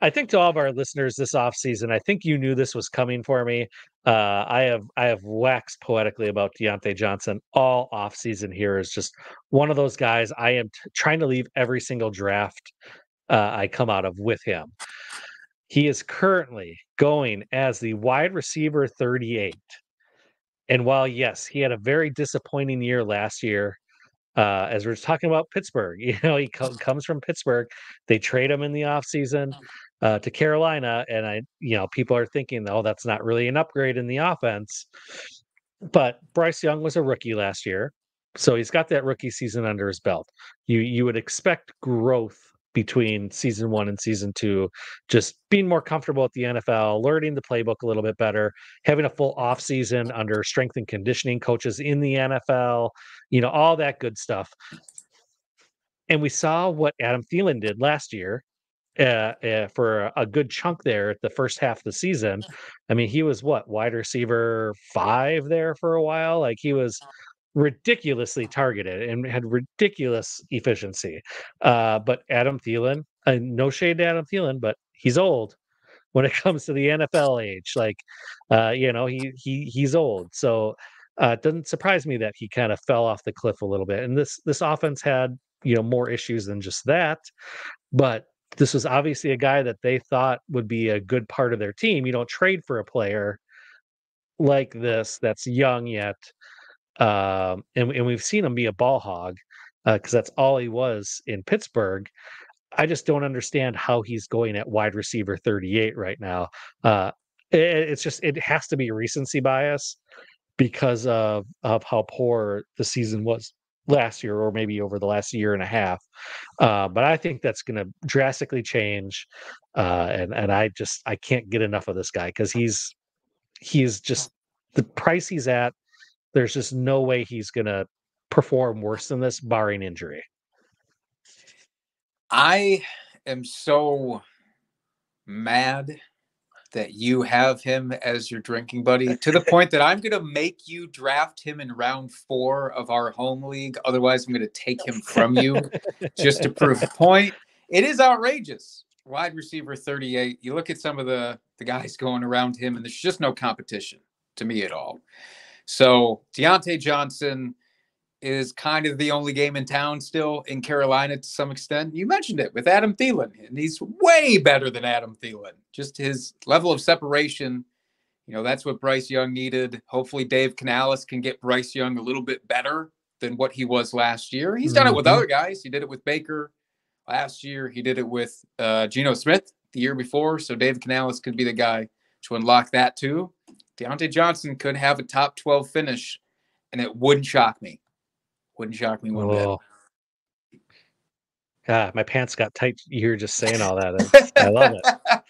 I think to all of our listeners this offseason, I think you knew this was coming for me. I have waxed poetically about Diontae Johnson all offseason here is just one of those guys I am trying to leave every single draft I come out of with him. He is currently going as the wide receiver 38. And while, yes, he had a very disappointing year last year, as we're talking about Pittsburgh, he comes from Pittsburgh. They trade him in the offseason to Carolina. And people are thinking, oh, that's not really an upgrade in the offense. But Bryce Young was a rookie last year. So he's got that rookie season under his belt. You would expect growth between season 1 and season 2, just being more comfortable at the NFL, learning the playbook a little bit better, having a full off season under strength and conditioning coaches in the NFL, all that good stuff. And we saw what Adam Thielen did last year for a good chunk there at the first half of the season. I mean, he was wide receiver 5 there for a while. Like he was ridiculously targeted and had ridiculous efficiency. But Adam Thielen, no shade to Adam Thielen, but he's old when it comes to the NFL age. Like, he's old. So it doesn't surprise me that he kind of fell off the cliff a little bit. And this offense had, more issues than just that. But this was obviously a guy that they thought would be a good part of their team. You don't trade for a player like this that's young yet. And we've seen him be a ball hog because that's all he was in Pittsburgh. I just don't understand how he's going at wide receiver 38 right now. It has to be recency bias because of how poor the season was last year, or maybe over the last year and a half. But I think that's going to drastically change. And I can't get enough of this guy because he's just the price he's at. There's just no way he's going to perform worse than this, barring injury. I am so mad that you have him as your drinking buddy to the point that I'm going to make you draft him in round 4 of our home league. Otherwise, I'm going to take him from you just to prove a point. It is outrageous. Wide receiver 38. You look at some of the guys going around him, and there's just no competition to me at all. So Diontae Johnson is kind of the only game in town still in Carolina to some extent. You mentioned it with Adam Thielen, and he's way better than Adam Thielen. Just his level of separation, that's what Bryce Young needed. Hopefully Dave Canales can get Bryce Young a little bit better than what he was last year. He's done it with other guys. He did it with Baker last year. He did it with Geno Smith the year before. So Dave Canales could be the guy to unlock that too. Diontae Johnson could have a top 12 finish, and it wouldn't shock me. Wouldn't shock me one bit. God, my pants got tight here just saying all that. I love it.